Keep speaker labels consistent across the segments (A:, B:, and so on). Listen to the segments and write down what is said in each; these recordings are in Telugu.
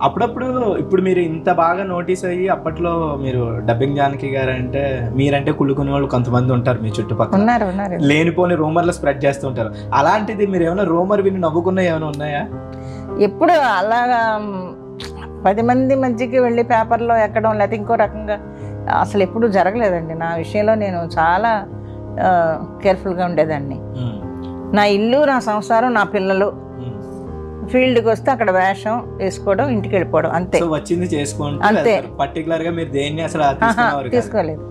A: అప్పుడప్పుడు ఇప్పుడు మీరు ఇంత బాగా నోటీస్ అయ్యి అప్పట్లో మీరు డబ్బింగ్ జానకి గారు అంటే మీరంటే కుళ్ళుకునే వాళ్ళు కొంతమంది ఉంటారు మీ చుట్టుపక్కల, లేనిపోని రూమర్లు స్ప్రెడ్ చేస్తుంటారు. అలాంటిది మీరు ఏమైనా రూమర్ విని నవ్వుకున్నా ఏమైనా ఉన్నాయా?
B: ఎప్పుడు అలాగా 10 మంది మధ్యకి వెళ్ళి పేపర్లో ఎక్కడం లేకపోతే ఇంకో రకంగా అసలు ఎప్పుడు జరగలేదండి. నా విషయంలో నేను చాలా కేర్ఫుల్గా ఉండేదాన్ని. నా ఇల్లు, నా సంసారం, నా పిల్లలు, ఫీల్డ్కి వస్తే అక్కడ వేషం వేసుకోవడం, ఇంటికి వెళ్ళిపోవడం, అంతే.
A: వచ్చింది చేసుకోండి,
B: అంతే.
A: పర్టికులర్ గా మీరు దేన్ని అసలు
B: తీసుకోలేదు.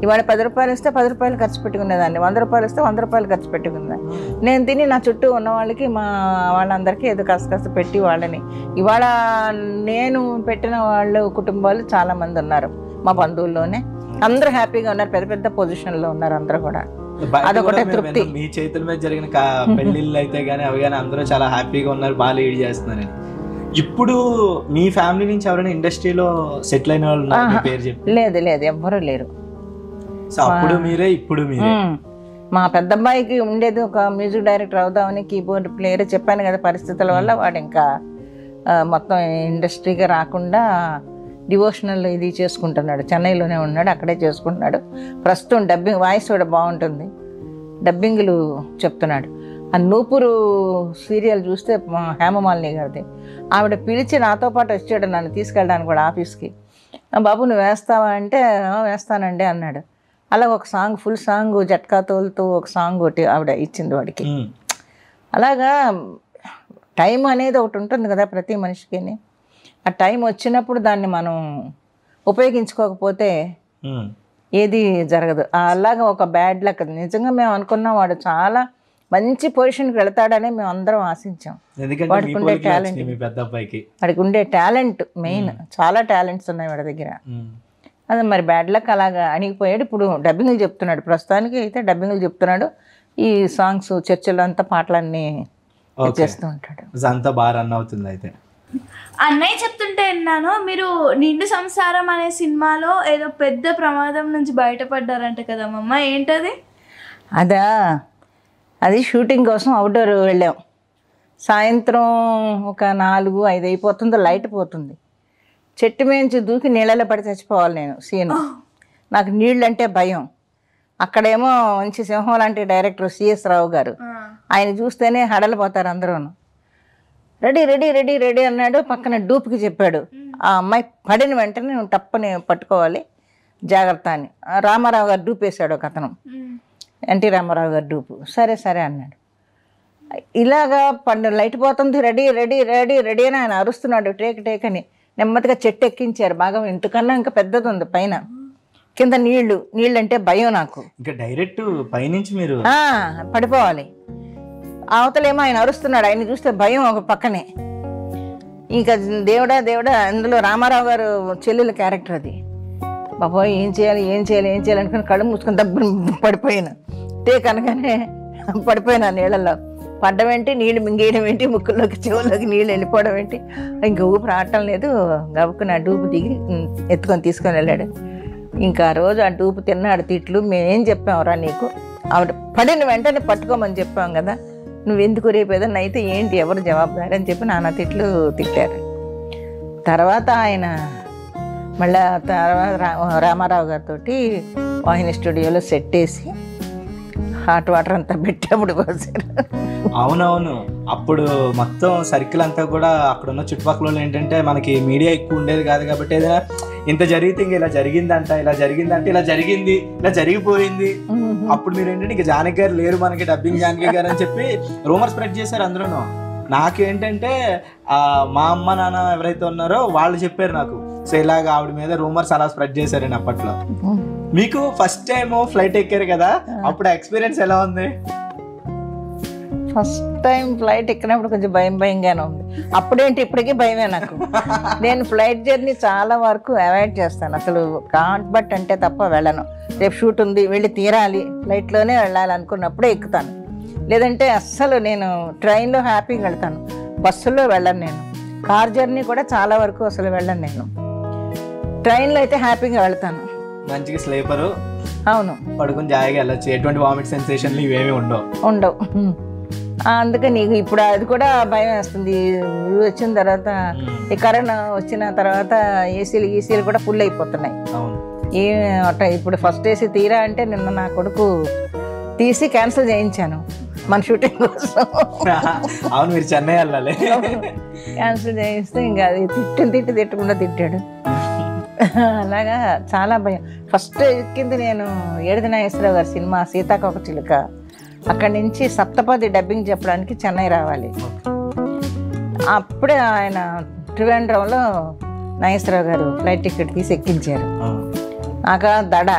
B: ఇవాళ 10 రూపాయలు ఇస్తే 10 రూపాయలు ఖర్చు పెట్టుకునేదాన్ని, 100 రూపాయలు ఇస్తే 100 రూపాయలు ఖర్చు పెట్టుకునేదాన్ని. నేను తిని నా చుట్టూ ఉన్న వాళ్ళకి, మా వాళ్ళందరికీ ఏదో కాస్త పెట్టి వాళ్ళని. ఇవాళ నేను పెట్టిన వాళ్ళు కుటుంబాలు చాలా మంది ఉన్నారు మా బంధువుల్లోనే. అందరూ హ్యాపీగా ఉన్నారు, పెద్ద పెద్ద పొజిషన్లో ఉన్నారు అందరూ కూడా. అదొకటే తృప్తి.
A: మీ చేతుల మీద జరిగిన పెళ్లిళ్ళు అయితే గానీ అవి కానీ అందరూ చాలా హ్యాపీగా ఉన్నారు, బాగా లీడ్ చేస్తున్నారని. ఇప్పుడు మీ ఫ్యామిలీ నుంచి ఎవరైనా ఇండస్ట్రీలో సెటిల్ అయిన వాళ్ళు పేరు చెప్పి?
B: లేదు లేదు, ఎవ్వరూ లేరు.
A: అప్పుడు మీరే, ఇప్పుడు మీరే.
B: మా పెద్దమ్మాయికి ఉండేది ఒక మ్యూజిక్ డైరెక్టర్ అవుదామని, కీబోర్డ్ ప్లేయర్. చెప్పాను కదా, పరిస్థితుల వల్ల వాడు ఇంకా మొత్తం ఇండస్ట్రీగా రాకుండా డివోషనల్ ఇది చేసుకుంటున్నాడు. చెన్నైలోనే ఉన్నాడు, అక్కడే చేసుకుంటున్నాడు. ప్రస్తుతం డబ్బింగ్, వాయిస్ కూడా బాగుంటుంది, డబ్బింగ్లు చెప్తున్నాడు. ఆ నూపురు సీరియల్ చూస్తే హేమమాలిని గారిది, ఆవిడ పిలిచి నాతో పాటు వచ్చాడు నన్ను తీసుకెళ్ళడానికి కూడా ఆఫీస్కి. బాబు నువ్వు వేస్తావా అంటే వేస్తానండి అన్నాడు. అలా ఒక సాంగ్, ఫుల్ సాంగ్, జట్కా తోలుతూ ఒక సాంగ్ ఒకటి ఆవిడ ఇచ్చింది వాడికి. అలాగా టైం అనేది ఒకటి ఉంటుంది కదా ప్రతి మనిషికి. ఆ టైం వచ్చినప్పుడు దాన్ని మనం ఉపయోగించుకోకపోతే ఏది జరగదు. అలాగా ఒక బ్యాడ్ లక్. నిజంగా మేము అనుకున్నాం వాడు చాలా మంచి పొజిషన్కి వెళతాడని మేము అందరం ఆశించాం. వాడికి ఉండే టాలెంట్, వాడికి ఉండే టాలెంట్ మెయిన్, చాలా టాలెంట్స్ ఉన్నాయి వాడి దగ్గర. అదే మరి బ్యాడ్ లక్ అలాగా అణిగిపోయాడు. ఇప్పుడు డబ్బింగ్లు చెప్తున్నాడు, ప్రస్తుతానికి అయితే డబ్బింగ్లు చెప్తున్నాడు. ఈ సాంగ్స్, చర్చలు అంతా పాటలన్నీ చేస్తూ ఉంటాడు.
A: అంతా బాగా రన్ అవుతుంది. అయితే
C: అన్నయ్య చెప్తుంటే విన్నాను, మీరు నిండు సంసారం అనే సినిమాలో ఏదో పెద్ద ప్రమాదం నుంచి బయటపడ్డారంట కదా మమ్మ, ఏంటది?
B: అది షూటింగ్ కోసం అవుట్డోర్ వెళ్ళాం. సాయంత్రం ఒక 4-5 అయిపోతుందో లైట్ పోతుంది. చెట్టు మేంచి దూకి నీళ్ళలో పడి చచ్చిపోవాలి నేను సీను. నాకు నీళ్ళు అంటే భయం. అక్కడేమో మంచి సింహం లాంటి డైరెక్టర్ సిఎస్ రావు గారు, ఆయన చూస్తేనే హడలిపోతారు అందరూ. రెడీ రెడీ రెడీ రెడీ అన్నాడు. పక్కన డూప్కి చెప్పాడు, ఆ అమ్మాయి పడిన వెంటనే నువ్వు టప్పని పట్టుకోవాలి, జాగ్రత్త అని. రామారావు గారు డూప్ వేశాడు ఒక అతను, ఎన్టీ రామారావు గారు డూపు. సరే సరే అన్నాడు. ఇలాగా లైట్ పోతుంది, రెడీ రెడీ రెడీ రెడీ అని ఆయన అరుస్తున్నాడు, టేక్ టేక్ అని. నెమ్మదిగా చెట్టు ఎక్కించారు. బాగా ఇంటికన్నా ఇంకా పెద్దది ఉంది పైన, కింద నీళ్ళు అంటే భయం నాకు.
A: ఇంకా డైరెక్ట్ పైనుంచి మీరు
B: పడిపోవాలి. అవతలేమో ఆయన అరుస్తున్నాడు, ఆయన చూస్తే భయం ఒక పక్కనే. ఇంకా దేవుడా దేవుడా, అందులో రామారావు గారు చెల్లెల క్యారెక్టర్ అది. బాబోయ్ ఏం చేయాలి ఏం చేయాలి ఏం చేయాలి అనుకుని కళ్ళు మూసుకొని దబ్బుని పడిపోయాను. టేక్ అనగానే పడిపోయినా నీళ్ళల్లో. పడ్డం ఏంటి, నీళ్ళు మింగేయడం ఏంటి, ముక్కుల్లోకి చెవుల్లోకి నీళ్ళు వెళ్ళిపోవడం ఏంటి, ఇంకా ఊపిరి ఆడటం లేదు. గబుక్కుని ఆ డూపు దిగి ఎత్తుకొని తీసుకొని వెళ్ళాడు. ఇంకా రోజు ఆ డూపు తిన్నాడు తిట్లు. మేమేం చెప్పాంరా నీకు, ఆవిడ పడిన వెంటనే పట్టుకోమని చెప్పాం కదా, నువ్వెందుకు రేపు ఏదన్నా అయితే ఏంటి, ఎవరు జవాబుదారి అని చెప్పి నాన్న తిట్లు తిట్టారు. తర్వాత ఆయన మళ్ళీ రామారావు గారితో వాహిని స్టూడియోలో సెట్ వేసి హాట్ వాటర్ అంతా పెట్టి అప్పుడు పోసారు.
A: అవునవును, అప్పుడు మొత్తం సర్కిల్ అంతా కూడా అక్కడ ఉన్న చుట్టుపక్కల ఏంటంటే మనకి మీడియా ఎక్కువ ఉండేది కాదు కాబట్టి ఏదైనా ఇంత జరిగితే ఇంకా ఇలా జరిగిందంట, ఇలా జరిగిందంటే ఇలా జరిగింది, ఇలా జరిగిపోయింది. అప్పుడు మీరు ఏంటంటే ఇంకా జానకి గారు లేరు మనకి, డబ్బింగ్ జానకి గారు అని చెప్పి రూమర్ స్ప్రెడ్ చేశారు అందరూ. నాకేంటంటే మా అమ్మ నాన్న ఎవరైతే ఉన్నారో వాళ్ళు చెప్పారు నాకు, సో ఇలాగ ఆవిడ మీద రూమర్స్ అలా స్ప్రెడ్ చేశారని అప్పట్లో. మీకు ఫస్ట్ టైం ఫ్లైట్ ఎక్కారు కదా, అప్పుడు ఎక్స్పీరియన్స్ ఎలా ఉంది?
B: ఫస్ట్ టైం ఫ్లైట్ ఎక్కినప్పుడు కొంచెం భయంగానే ఉంది. అప్పుడేంటి ఇప్పటికీ భయమే నాకు. నేను ఫ్లైట్ జర్నీ చాలా వరకు అవాయిడ్ చేస్తాను. అసలు కాంట్ అంటే తప్ప వెళ్ళను. రేపు షూట్ ఉంది వెళ్ళి తీరాలి, ఫ్లైట్లోనే వెళ్ళాలి అనుకున్నప్పుడే ఎక్కుతాను. లేదంటే అస్సలు నేను ట్రైన్లో హ్యాపీగా వెళ్తాను, బస్సుల్లో వెళ్ళను. నేను కార్ జర్నీ కూడా చాలా వరకు అసలు వెళ్ళను. నేను ట్రైన్లో అయితే హ్యాపీగా వెళ్తాను.
A: మంచిగా స్లీపరు,
B: అవును,
A: పడుకుని జాయిగా వెళ్ళొచ్చు. ఎటువంటి వామిట్ సెన్సేషన్లు ఇవేమి ఉండవు.
B: అందుకని నీకు ఇప్పుడు అది కూడా భయం వేస్తుంది. ఇవి వచ్చిన తర్వాత ఈ కరోనా వచ్చిన తర్వాత ఏసీలు కూడా ఫుల్ అయిపోతున్నాయి. ఇప్పుడు ఫస్ట్ ఏసీ తీరా అంటే నిన్న నా కొడుకు తీసి క్యాన్సిల్ చేయించాను మన షూటింగ్ కోసం.
A: అవును, మీరు చెన్నై వెళ్ళాలి.
B: క్యాన్సిల్ చేయిస్తే ఇంకా అది తిట్టకుండా తిట్టాడు. అలాగా చాలా భయం. ఫస్ట్ ఎక్కింది నేను ఏడిది నాగేశ్వరరావు గారి సినిమా సీతాకోకచిలుక. అక్కడి నుంచి సప్తపది డబ్బింగ్ చెప్పడానికి చెన్నై రావాలి. అప్పుడే ఆయన త్రివేంద్రంలో నాగేశ్వరరావు గారు ఫ్లైట్ టికెట్ తీసి ఎక్కించారు. నాకు దడ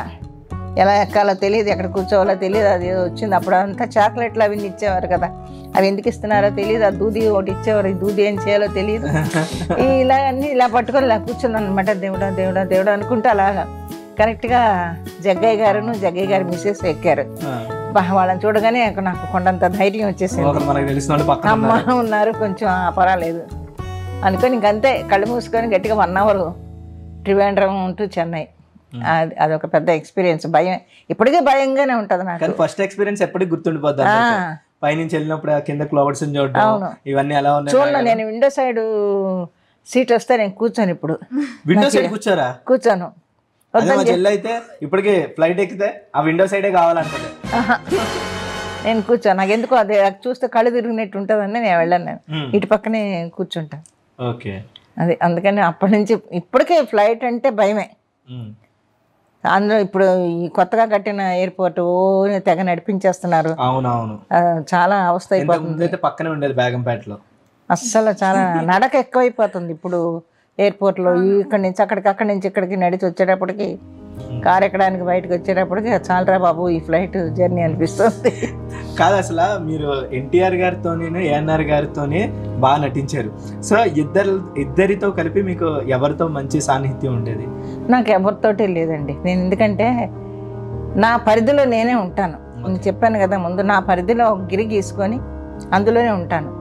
B: ఎలా ఎక్కాలో తెలియదు, ఎక్కడ కూర్చోవాలో తెలియదు. అది వచ్చింది అప్పుడు అంతా చాక్లెట్లు అవి ఇచ్చేవారు కదా, అవి ఎందుకు ఇస్తున్నారో తెలియదు. ఆ దూది ఒకటి ఇచ్చేవారు, ఈ దూది ఏం చేయాలో తెలియదు. ఇలా అన్నీ ఇలా పట్టుకొని ఇలా కూర్చున్నాను అనమాట. దేవుడా దేవుడా దేవుడా అనుకుంటే అలాగా కరెక్ట్గా జగ్గయ్య గారి మిస్సెస్ ఎక్కారు. వాళ్ళని చూడగానే నాకు కొండంత ధైర్యం వచ్చేసింది. అమ్మ ఉన్నారు కొంచెం పర్వాలేదు అనుకొని ఇంకంతే కళ్ళు మూసుకొని గట్టిగా 1 hour త్రివేంద్రం టు చెన్నై. అదొక పెద్ద ఎక్స్పీరియన్స్. భయం ఇప్పటికే భయంగానే ఉంటది నాకు.
A: ఫస్ట్ ఎక్స్పీరియన్స్ ఎప్పటికి గుర్తుండిపోద్ది. పైనుంచి వెళ్ళినప్పుడు కింద క్లౌడ్స్ చూడడం ఇవన్నీ ఎలా ఉన్నాయి.
B: చూడండి, నేను విండో సైడ్ సీట్ వస్తే నేను కూర్చోను. ఇప్పుడు
A: విండో సైడ్ కూర్చోను. అయితే ఇప్పటికే ఫ్లైట్ ఎక్కితే ఆ విండో సైడే కావాలంటే
B: నేను కూర్చోను. నాకు ఎందుకో అదే చూస్తే కళ్ళు తిరిగినట్టు ఉంటుందని నేను వెళ్ళాను. నేను ఇటు పక్కనే కూర్చుంటాను. అది అందుకని అప్పటి నుంచి ఇప్పటికే ఫ్లైట్ అంటే భయమే. అందులో ఇప్పుడు ఈ కొత్తగా కట్టిన ఎయిర్పోర్ట్ తెగ నడిపించేస్తున్నారు.
A: అవునవును,
B: చాలా అవస్థ అయిపోతుంది.
A: పక్కనే ఉండేది బేగంపేటలో.
B: అస్సలు చాలా నడక ఎక్కువైపోతుంది ఇప్పుడు ఎయిర్పోర్ట్లో. ఇక్కడి నుంచి అక్కడి నుంచి ఇక్కడికి నడిచి వచ్చేటప్పటికి, కారు ఎక్కడానికి బయటకు వచ్చేటప్పటికి చాలరా బాబు ఈ ఫ్లైట్ జర్నీ అనిపిస్తుంది.
A: కాదు, అసలు మీరు ఎన్టీఆర్ గారితో ఏఎన్ఆర్ గారితో బాగా నటించారు. సో ఇద్దరితో కలిపి మీకు ఎవరితో మంచి సాన్నిహిత్యం ఉండేది?
B: నాకు ఎవరితోటి లేదండి. నేను ఎందుకంటే నా పరిధిలో నేనే ఉంటాను. నేను చెప్పాను కదా ముందు, నా పరిధిలో ఒక గిరి గీసుకొని అందులోనే ఉంటాను.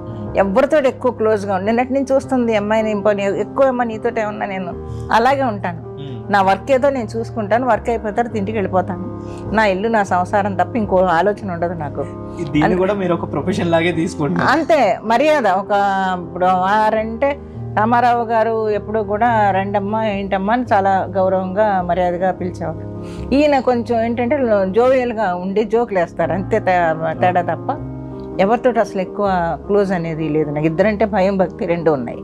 B: ఎవరితో ఎక్కువ క్లోజ్గా ఉండి నిన్నటి నుంచి చూస్తుంది అమ్మాయిని ఎక్కువ అమ్మాయి నీతో ఏమన్నా నేను అలాగే ఉంటాను. నా వర్క్ ఏదో నేను చూసుకుంటాను, వర్క్ అయిపోతారు ఇంటికి వెళ్ళిపోతాను. నా ఇల్లు నా సంసారం తప్ప ఇంకో ఆలోచన ఉండదు నాకు.
A: దీన్ని కూడా మీరు ఒక ప్రొఫెషన్ లాగే తీసుకుంటారు
B: అంతే. మర్యాద ఒక ఇప్పుడు వారంటే రామారావు గారు ఎప్పుడు కూడా రెండమ్మ ఏంటమ్మా అని చాలా గౌరవంగా మర్యాదగా పిలిచేవారు. ఈయన కొంచెం ఏంటంటే జోవియల్గా ఉండి జోకులు వేస్తారు అంతే తేడా తప్ప ఎవరితో అసలు ఎక్కువ క్లోజ్ అనేది లేదు నాకు. ఇద్దరంటే భయం భక్తి 2 ఉన్నాయి.